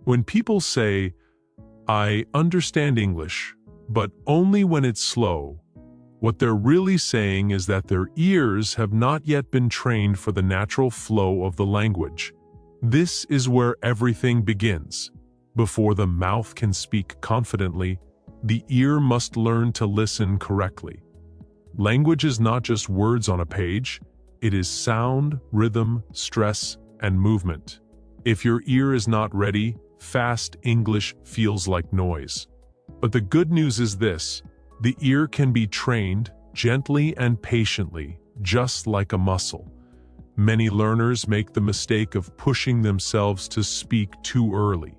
When people say, "I understand English, but only when it's slow," what they're really saying is that their ears have not yet been trained for the natural flow of the language. This is where everything begins. Before the mouth can speak confidently, the ear must learn to listen correctly. Language is not just words on a page, it is sound, rhythm, stress, and movement. If your ear is not ready, fast English feels like noise. But the good news is this: the ear can be trained gently and patiently, just like a muscle. Many learners make the mistake of pushing themselves to speak too early.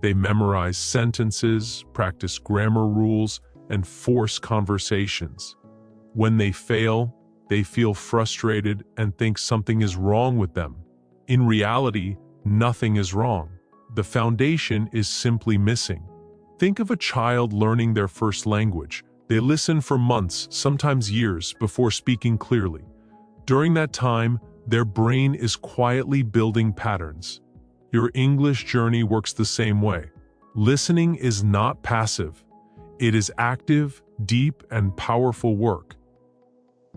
They memorize sentences, practice grammar rules, and force conversations. When they fail, they feel frustrated and think something is wrong with them. In reality, nothing is wrong. The foundation is simply missing. Think of a child learning their first language. They listen for months, sometimes years, before speaking clearly. During that time, their brain is quietly building patterns. Your English journey works the same way. Listening is not passive. It is active, deep, and powerful work.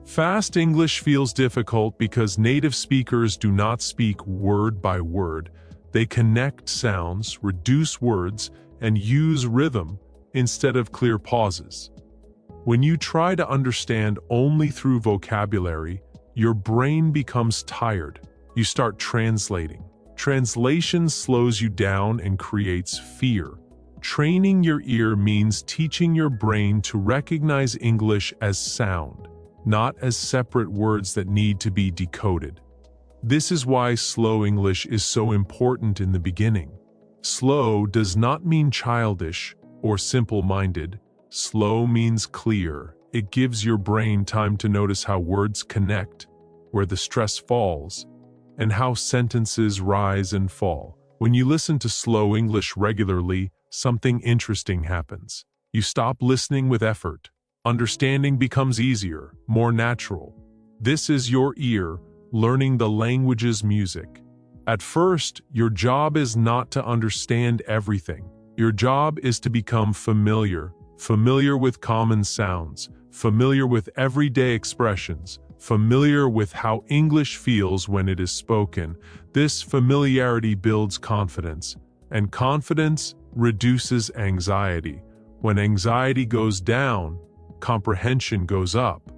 Fast English feels difficult because native speakers do not speak word by word. They connect sounds, reduce words, and use rhythm instead of clear pauses. When you try to understand only through vocabulary, your brain becomes tired. You start translating. Translation slows you down and creates fear. Training your ear means teaching your brain to recognize English as sound, not as separate words that need to be decoded. This is why slow English is so important in the beginning. Slow does not mean childish or simple-minded. Slow means clear. It gives your brain time to notice how words connect, where the stress falls, and how sentences rise and fall. When you listen to slow English regularly, something interesting happens. You stop listening with effort. Understanding becomes easier, more natural. This is your ear learning the language's music. At first, your job is not to understand everything. Your job is to become familiar with common sounds, familiar with everyday expressions, familiar with how English feels when it is spoken. This familiarity builds confidence, and confidence reduces anxiety. When anxiety goes down, comprehension goes up.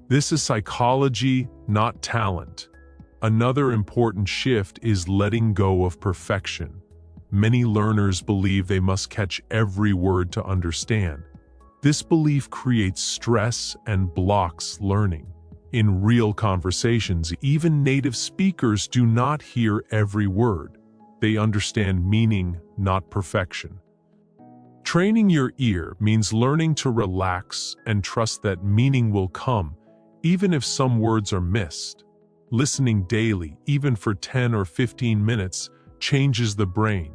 This is psychology, not talent. Another important shift is letting go of perfection. Many learners believe they must catch every word to understand. This belief creates stress and blocks learning. In real conversations, even native speakers do not hear every word. They understand meaning, not perfection. Training your ear means learning to relax and trust that meaning will come, even if some words are missed. Listening daily, even for 10 or 15 minutes, changes the brain.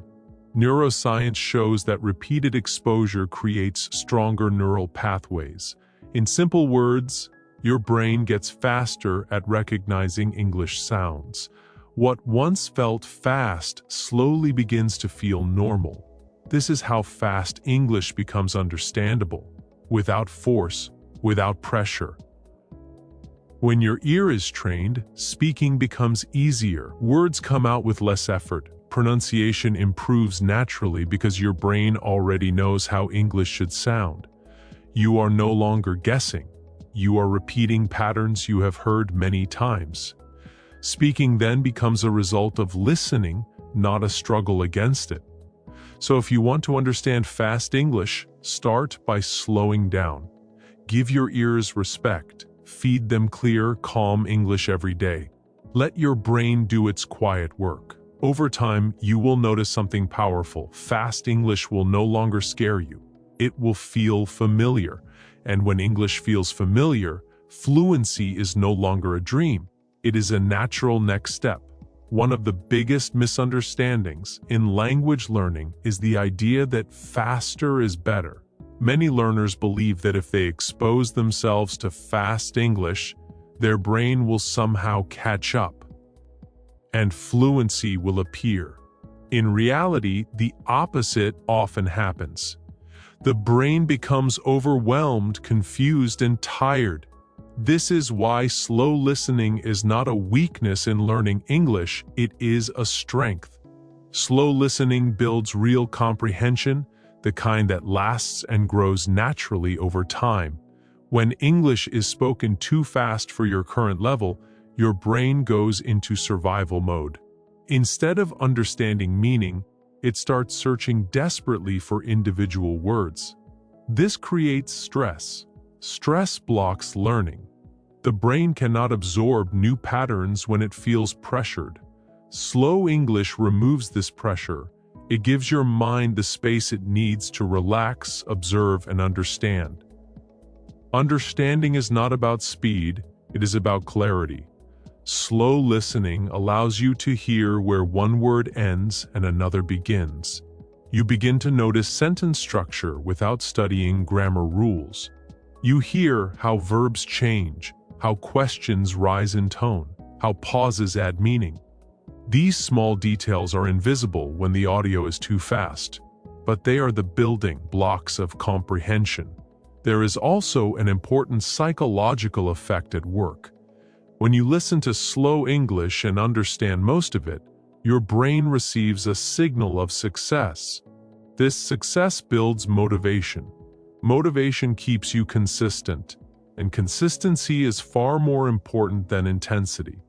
Neuroscience shows that repeated exposure creates stronger neural pathways. In simple words, your brain gets faster at recognizing English sounds. What once felt fast slowly begins to feel normal. This is how fast English becomes understandable, without force, without pressure. When your ear is trained, speaking becomes easier. Words come out with less effort. Pronunciation improves naturally because your brain already knows how English should sound. You are no longer guessing. You are repeating patterns you have heard many times. Speaking then becomes a result of listening, not a struggle against it. So if you want to understand fast English, start by slowing down. Give your ears respect. Feed them clear, calm English every day. Let your brain do its quiet work. Over time, you will notice something powerful. Fast English will no longer scare you. It will feel familiar. And when English feels familiar, fluency is no longer a dream. It is a natural next step. One of the biggest misunderstandings in language learning is the idea that faster is better. Many learners believe that if they expose themselves to fast English, their brain will somehow catch up, and fluency will appear. In reality, the opposite often happens. The brain becomes overwhelmed, confused, and tired. This is why slow listening is not a weakness in learning English, it is a strength. Slow listening builds real comprehension, the kind that lasts and grows naturally over time. When English is spoken too fast for your current level, your brain goes into survival mode. Instead of understanding meaning, it starts searching desperately for individual words. This creates stress. Stress blocks learning. The brain cannot absorb new patterns when it feels pressured. Slow English removes this pressure. It gives your mind the space it needs to relax, observe, and understand. Understanding is not about speed, it is about clarity. Slow listening allows you to hear where one word ends and another begins. You begin to notice sentence structure without studying grammar rules. You hear how verbs change, how questions rise in tone, how pauses add meaning. These small details are invisible when the audio is too fast, but they are the building blocks of comprehension. There is also an important psychological effect at work. When you listen to slow English and understand most of it, your brain receives a signal of success. This success builds motivation. Motivation keeps you consistent, and consistency is far more important than intensity.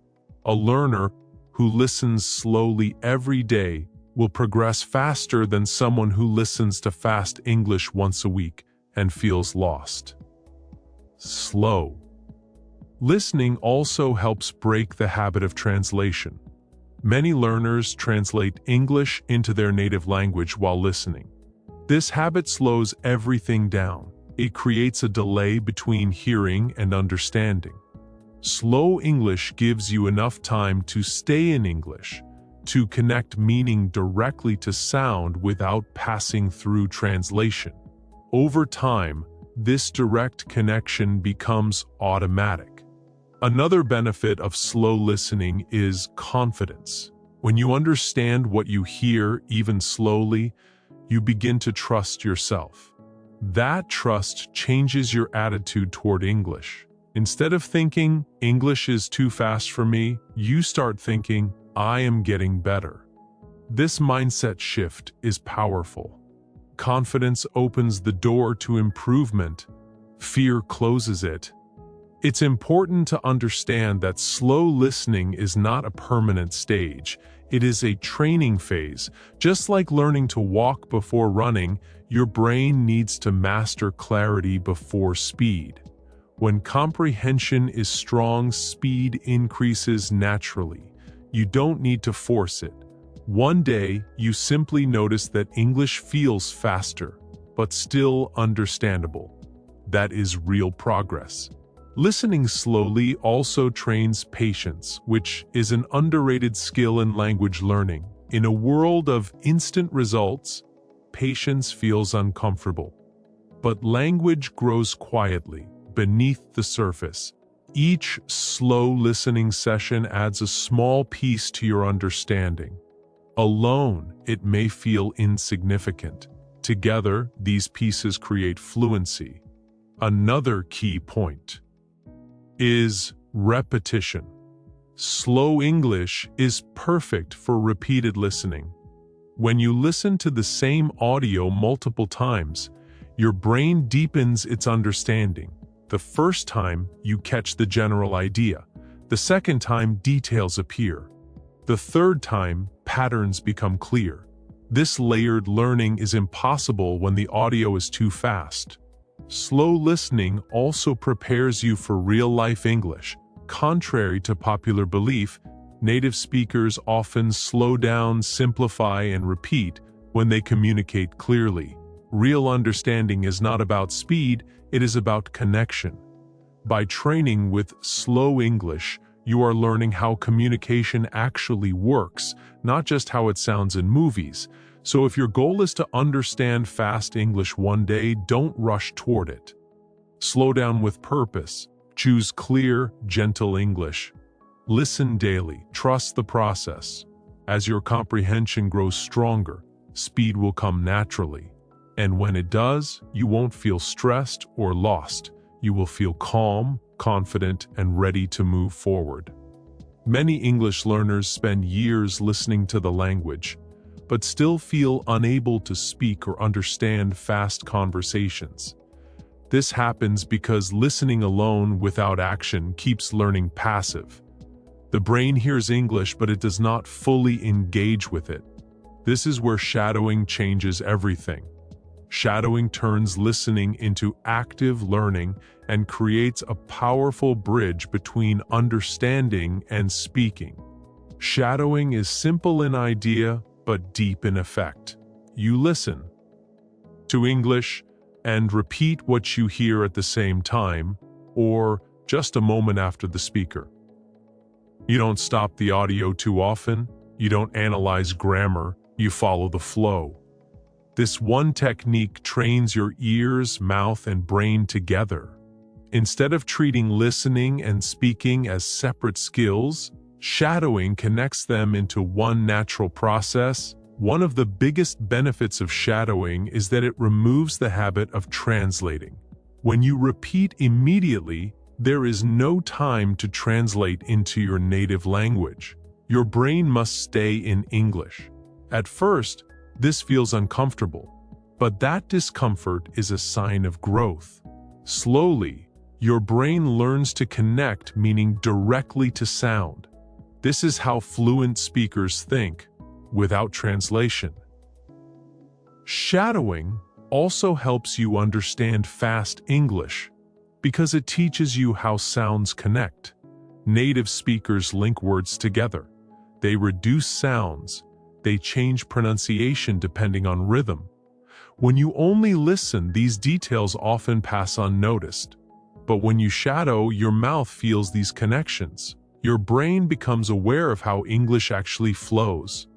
A learner who listens slowly every day will progress faster than someone who listens to fast English once a week and feels lost. Slow listening also helps break the habit of translation. Many learners translate English into their native language while listening. This habit slows everything down. It creates a delay between hearing and understanding. Slow English gives you enough time to stay in English, to connect meaning directly to sound without passing through translation. Over time, this direct connection becomes automatic. Another benefit of slow listening is confidence. When you understand what you hear, even slowly, you begin to trust yourself. That trust changes your attitude toward English. Instead of thinking, English is too fast for me, you start thinking, I am getting better. This mindset shift is powerful. Confidence opens the door to improvement. Fear closes it. It's important to understand that slow listening is not a permanent stage. It is a training phase. Just like learning to walk before running, your brain needs to master clarity before speed. When comprehension is strong, speed increases naturally. You don't need to force it. One day, you simply notice that English feels faster, but still understandable. That is real progress. Listening slowly also trains patience, which is an underrated skill in language learning. In a world of instant results, patience feels uncomfortable. But language grows quietly, beneath the surface. Each slow listening session adds a small piece to your understanding. Alone, it may feel insignificant. Together, these pieces create fluency. Another key point is repetition. Slow English is perfect for repeated listening. When you listen to the same audio multiple times, your brain deepens its understanding. The first time, you catch the general idea. The second time, details appear. The third time, patterns become clear. This layered learning is impossible when the audio is too fast. Slow listening also prepares you for real-life English. Contrary to popular belief, native speakers often slow down, simplify, and repeat when they communicate clearly. Real understanding is not about speed, it is about connection. By training with slow English, you are learning how communication actually works, not just how it sounds in movies. So if your goal is to understand fast English one day, don't rush toward it. Slow down with purpose. Choose clear, gentle English. Listen daily. Trust the process. As your comprehension grows stronger, speed will come naturally. And when it does, you won't feel stressed or lost. You will feel calm, confident, and ready to move forward. Many English learners spend years listening to the language, but still feel unable to speak or understand fast conversations. This happens because listening alone without action keeps learning passive. The brain hears English, but it does not fully engage with it. This is where shadowing changes everything. Shadowing turns listening into active learning and creates a powerful bridge between understanding and speaking. Shadowing is simple in idea, but deep in effect. You listen to English and repeat what you hear at the same time, or just a moment after the speaker. You don't stop the audio too often, you don't analyze grammar, you follow the flow. This one technique trains your ears, mouth, and brain together. Instead of treating listening and speaking as separate skills, shadowing connects them into one natural process. One of the biggest benefits of shadowing is that it removes the habit of translating. When you repeat immediately, there is no time to translate into your native language. Your brain must stay in English. At first, this feels uncomfortable, but that discomfort is a sign of growth. Slowly, your brain learns to connect meaning directly to sound. This is how fluent speakers think, without translation. Shadowing also helps you understand fast English because it teaches you how sounds connect. Native speakers link words together. They reduce sounds. They change pronunciation depending on rhythm. When you only listen, these details often pass unnoticed. But when you shadow, your mouth feels these connections. Your brain becomes aware of how English actually flows.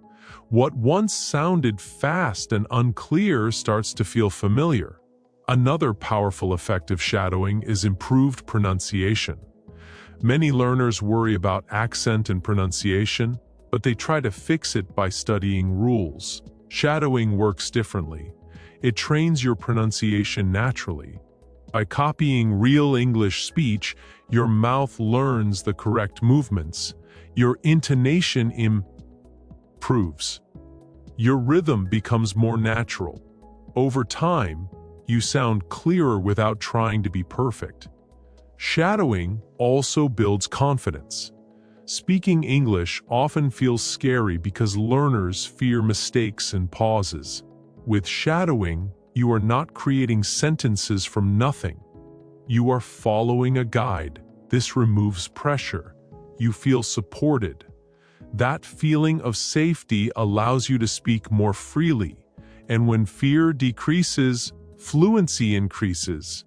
What once sounded fast and unclear starts to feel familiar. Another powerful effect of shadowing is improved pronunciation. Many learners worry about accent and pronunciation, but they try to fix it by studying rules. Shadowing works differently. It trains your pronunciation naturally. By copying real English speech, your mouth learns the correct movements. Your intonation improves. Your rhythm becomes more natural. Over time, you sound clearer without trying to be perfect. Shadowing also builds confidence. Speaking English often feels scary because learners fear mistakes and pauses. With shadowing, you are not creating sentences from nothing. You are following a guide. This removes pressure. You feel supported. That feeling of safety allows you to speak more freely. And when fear decreases, fluency increases.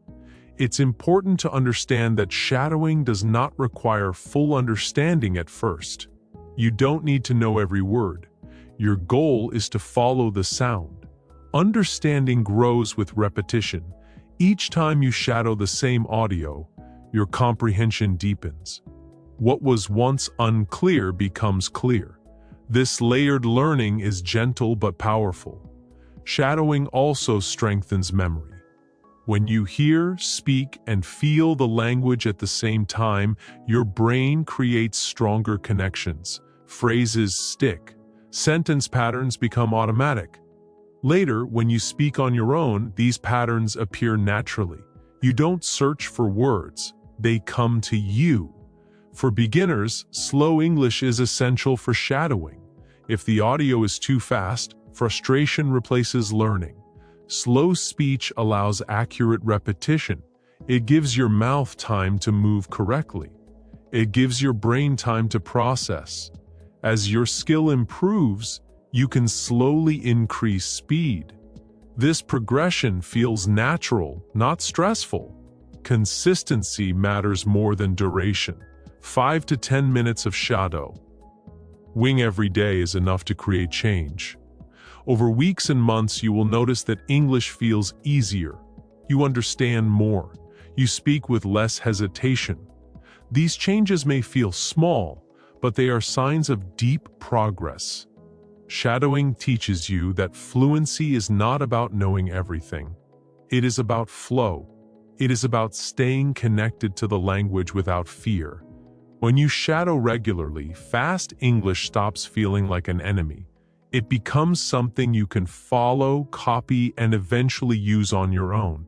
It's important to understand that shadowing does not require full understanding at first. You don't need to know every word. Your goal is to follow the sound. Understanding grows with repetition. Each time you shadow the same audio, your comprehension deepens. What was once unclear becomes clear. This layered learning is gentle but powerful. Shadowing also strengthens memory. When you hear, speak, and feel the language at the same time, your brain creates stronger connections. Phrases stick. Sentence patterns become automatic. Later, when you speak on your own, these patterns appear naturally. You don't search for words. They come to you. For beginners, slow English is essential for shadowing. If the audio is too fast, frustration replaces learning. Slow speech allows accurate repetition. It gives your mouth time to move correctly. It gives your brain time to process. As your skill improves, you can slowly increase speed. This progression feels natural, not stressful. Consistency matters more than duration. 5 to 10 minutes of shadow. Wing every day is enough to create change. Over weeks and months, you will notice that English feels easier. You understand more. You speak with less hesitation. These changes may feel small, but they are signs of deep progress. Shadowing teaches you that fluency is not about knowing everything. It is about flow. It is about staying connected to the language without fear. When you shadow regularly, fast English stops feeling like an enemy. It becomes something you can follow, copy, and eventually use on your own.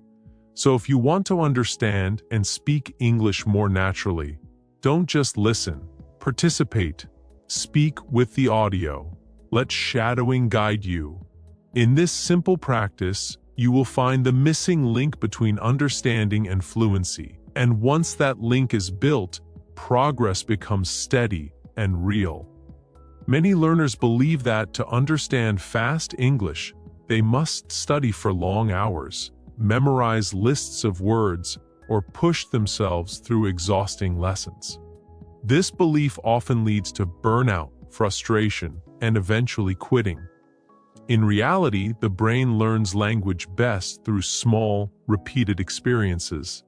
So if you want to understand and speak English more naturally, don't just listen, participate. Speak with the audio. Let shadowing guide you. In this simple practice, you will find the missing link between understanding and fluency. And once that link is built, progress becomes steady and real. Many learners believe that to understand fast English, they must study for long hours, memorize lists of words, or push themselves through exhausting lessons. This belief often leads to burnout, frustration, and eventually quitting. In reality, the brain learns language best through small, repeated experiences.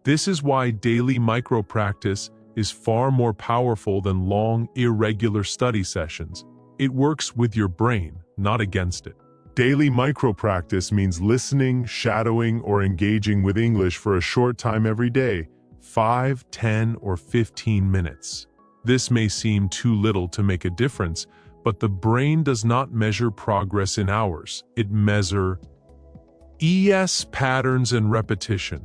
This is why daily micro-practice is far more powerful than long, irregular study sessions. It works with your brain, not against it. Daily micro-practice means listening, shadowing, or engaging with English for a short time every day, 5, 10, or 15 minutes. This may seem too little to make a difference, but the brain does not measure progress in hours. It measures patterns and repetition.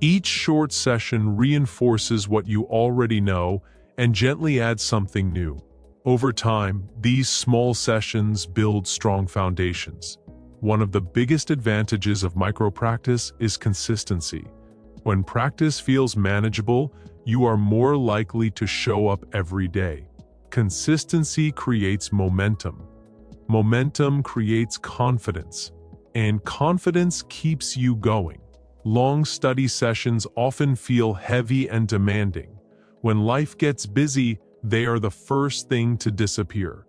Each short session reinforces what you already know and gently adds something new. Over time, these small sessions build strong foundations. One of the biggest advantages of micro-practice is consistency. When practice feels manageable, you are more likely to show up every day. Consistency creates momentum. Momentum creates confidence. And confidence keeps you going. Long study sessions often feel heavy and demanding. When life gets busy, they are the first thing to disappear.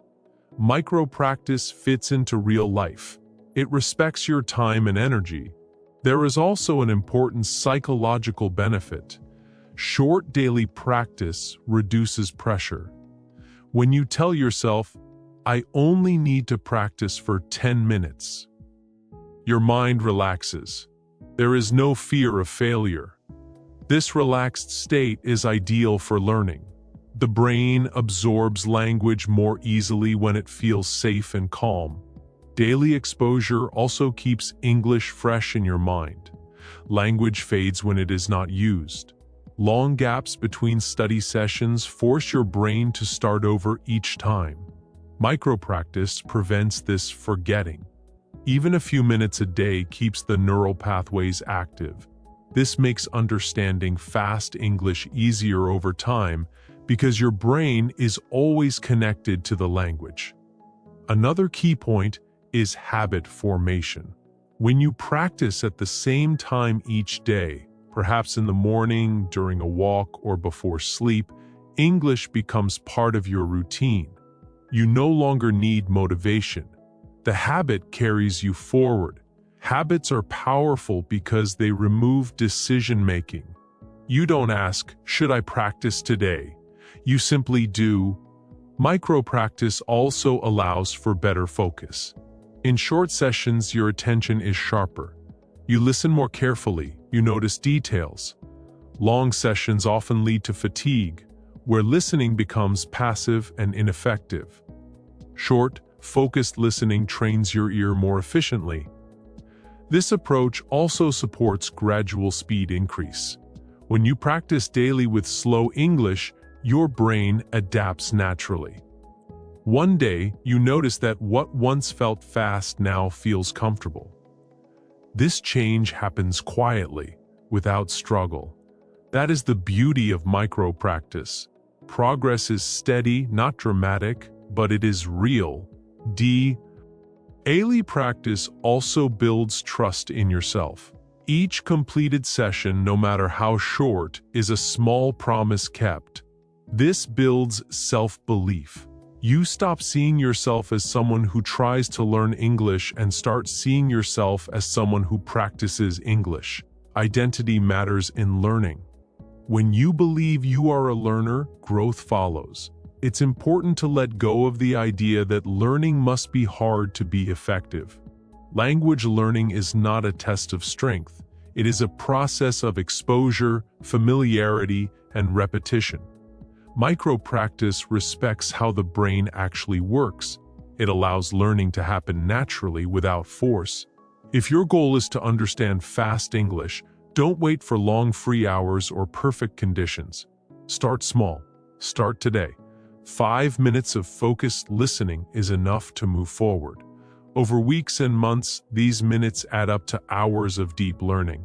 Micro-practice fits into real life. It respects your time and energy. There is also an important psychological benefit. Short daily practice reduces pressure. When you tell yourself, "I only need to practice for 10 minutes," your mind relaxes. There is no fear of failure. This relaxed state is ideal for learning. The brain absorbs language more easily when it feels safe and calm. Daily exposure also keeps English fresh in your mind. Language fades when it is not used. Long gaps between study sessions force your brain to start over each time. Micro-practice prevents this forgetting. Even a few minutes a day keeps the neural pathways active. This makes understanding fast English easier over time because your brain is always connected to the language. Another key point is habit formation. When you practice at the same time each day, perhaps in the morning, during a walk, or before sleep, English becomes part of your routine. You no longer need motivation. The habit carries you forward. Habits are powerful because they remove decision-making. You don't ask, "Should I practice today?" You simply do. Micro-practice also allows for better focus. In short sessions, your attention is sharper. You listen more carefully, you notice details. Long sessions often lead to fatigue, where listening becomes passive and ineffective. Short, focused listening trains your ear more efficiently. This approach also supports gradual speed increase. When you practice daily with slow English, your brain adapts naturally. One day, you notice that what once felt fast now feels comfortable. This change happens quietly, without struggle. That is the beauty of micro-practice. Progress is steady, not dramatic, but it is real. Daily practice also builds trust in yourself. Each completed session, no matter how short, is a small promise kept. This builds self-belief. You stop seeing yourself as someone who tries to learn English and start seeing yourself as someone who practices English. Identity matters in learning. When you believe you are a learner, growth follows. it's important to let go of the idea that learning must be hard to be effective. Language learning is not a test of strength. It is a process of exposure, familiarity, and repetition. Micro-practice respects how the brain actually works. It allows learning to happen naturally without force. If your goal is to understand fast English, don't wait for long free hours or perfect conditions. Start small. Start today. 5 minutes of focused listening is enough to move forward. Over weeks and months, these minutes add up to hours of deep learning.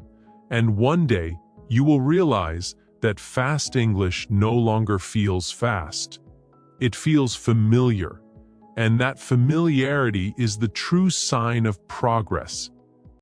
And one day, you will realize that fast English no longer feels fast. It feels familiar. And that familiarity is the true sign of progress.